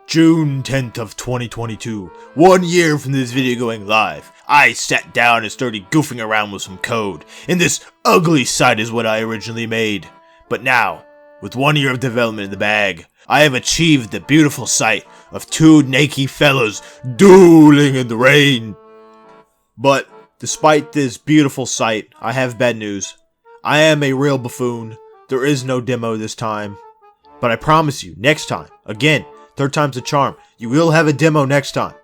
June 10th of 2022, 1 year from this video going live, I sat down and started goofing around with some code, and this ugly site is what I originally made. But now, with 1 year of development in the bag, I have achieved the beautiful sight of two naked fellas dueling in the rain. But, despite this beautiful sight, I have bad news. I am a real buffoon. There is no demo this time. But I promise you, next time, again, third time's a charm, you will have a demo next time.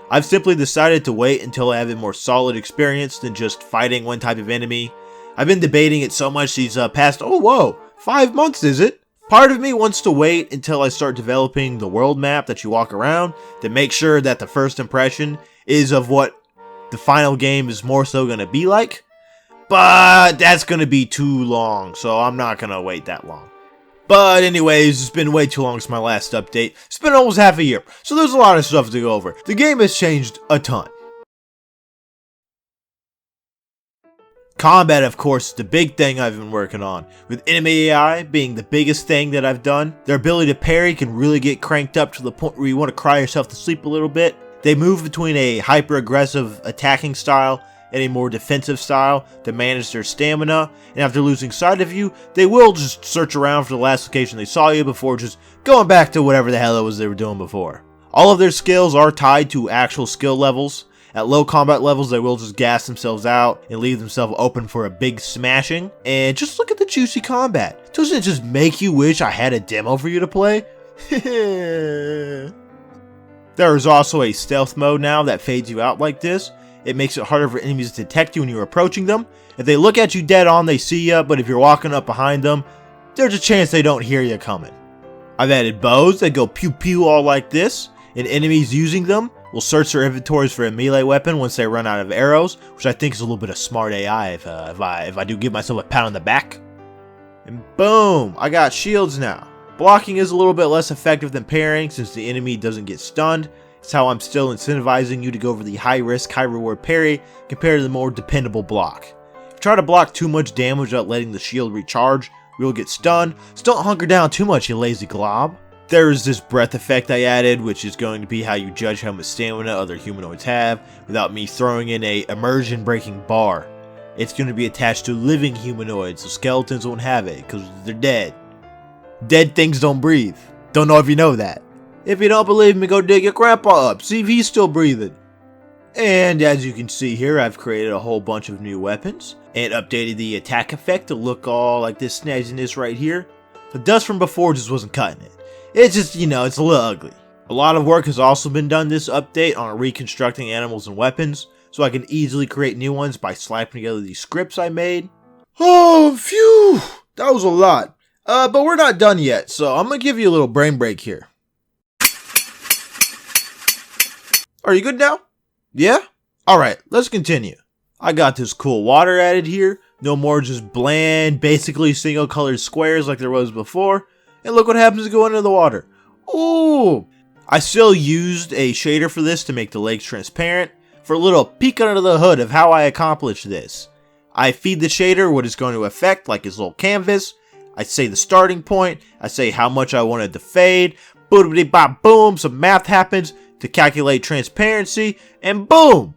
I've simply decided to wait until I have a more solid experience than just fighting one type of enemy. I've been debating it so much these past, 5 months is it? Part of me wants to wait until I start developing the world map that you walk around to make sure that the first impression is of what the final game is more so going to be like. But that's going to be too long, so I'm not going to wait that long. But anyways, it's been way too long since my last update. It's been almost half a year, so there's a lot of stuff to go over. The game has changed a ton. Combat, of course, is the big thing I've been working on. With enemy AI being the biggest thing that I've done, their ability to parry can really get cranked up to the point where you want to cry yourself to sleep a little bit. They move between a hyper-aggressive attacking style and a more defensive style to manage their stamina, and after losing sight of you, they will just search around for the last location they saw you before just going back to whatever the hell it was they were doing before. All of their skills are tied to actual skill levels. At low combat levels, they will just gas themselves out and leave themselves open for a big smashing. And just look at the juicy combat. Doesn't it just make you wish I had a demo for you to play? There is also a stealth mode now that fades you out like this. It makes it harder for enemies to detect you when you're approaching them. If they look at you dead on, they see you, but if you're walking up behind them, there's a chance they don't hear you coming. I've added bows that go pew pew all like this, and enemies using them will search their inventories for a melee weapon once they run out of arrows, which I think is a little bit of smart AI if I do give myself a pat on the back. And boom, I got shields now. Blocking is a little bit less effective than parrying since the enemy doesn't get stunned. It's how I'm still incentivizing you to go for the high risk, high reward parry compared to the more dependable block. If you try to block too much damage without letting the shield recharge, you'll get stunned, so don't hunker down too much, you lazy glob. There's this breath effect I added, which is going to be how you judge how much stamina other humanoids have without me throwing in a immersion breaking bar. It's going to be attached to living humanoids, so skeletons won't have it because they're dead. Dead things don't breathe. Don't know if you know that. If you don't believe me, go dig your grandpa up, see if he's still breathing. And as you can see here, I've created a whole bunch of new weapons and updated the attack effect to look all like this snazziness right here. The dust from before just wasn't cutting it. It's just, it's a little ugly. A lot of work has also been done this update on reconstructing animals and weapons, so I can easily create new ones by slapping together these scripts I made. Oh, phew! That was a lot. But we're not done yet, so I'm gonna give you a little brain break here. Are you good now? Yeah? Alright, let's continue. I got this cool water added here. No more just bland, basically single colored squares like there was before. And look what happens to go into the water. Ooh! I still used a shader for this to make the lakes transparent. For a little peek under the hood of how I accomplished this. I feed the shader what it's going to affect, like his little canvas. I say the starting point. I say how much I wanted to fade. Boom-a-dee-bop, boom, some math happens to calculate transparency, and boom!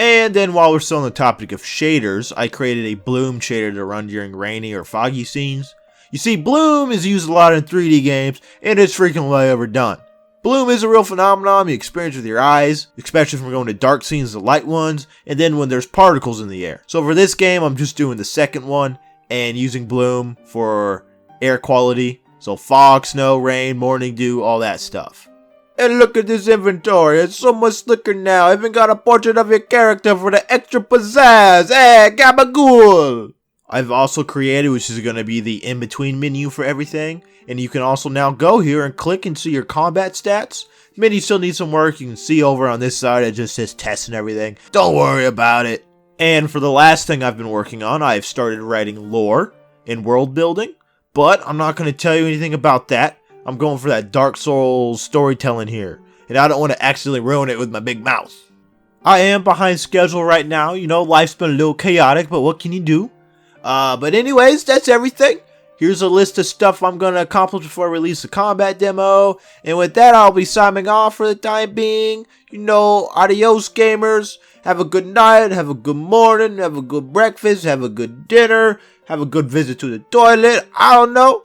And then while we're still on the topic of shaders, I created a bloom shader to run during rainy or foggy scenes. You see, bloom is used a lot in 3D games, and it's frequently overdone. Bloom is a real phenomenon you experience with your eyes, especially from going to dark scenes to light ones, and then when there's particles in the air. So for this game, I'm just doing the second one, and using bloom for air quality. So fog, snow, rain, morning dew, all that stuff. And look at this inventory, it's so much slicker now. I even got a portrait of your character for the extra pizzazz. Hey, gabagool! I've also created, which is going to be the in-between menu for everything. And you can also now go here and click and see your combat stats. Many still need some work. You can see over on this side, it just says test and everything. Don't worry about it. And for the last thing I've been working on, I've started writing lore and world building. But I'm not going to tell you anything about that. I'm going for that Dark Souls storytelling here, and I don't want to accidentally ruin it with my big mouth. I am behind schedule right now, life's been a little chaotic, but what can you do? But anyways, that's everything. Here's a list of stuff I'm going to accomplish before I release the combat demo. And with that, I'll be signing off for the time being. You know, adios gamers. Have a good night, have a good morning, have a good breakfast, have a good dinner, have a good visit to the toilet. I don't know.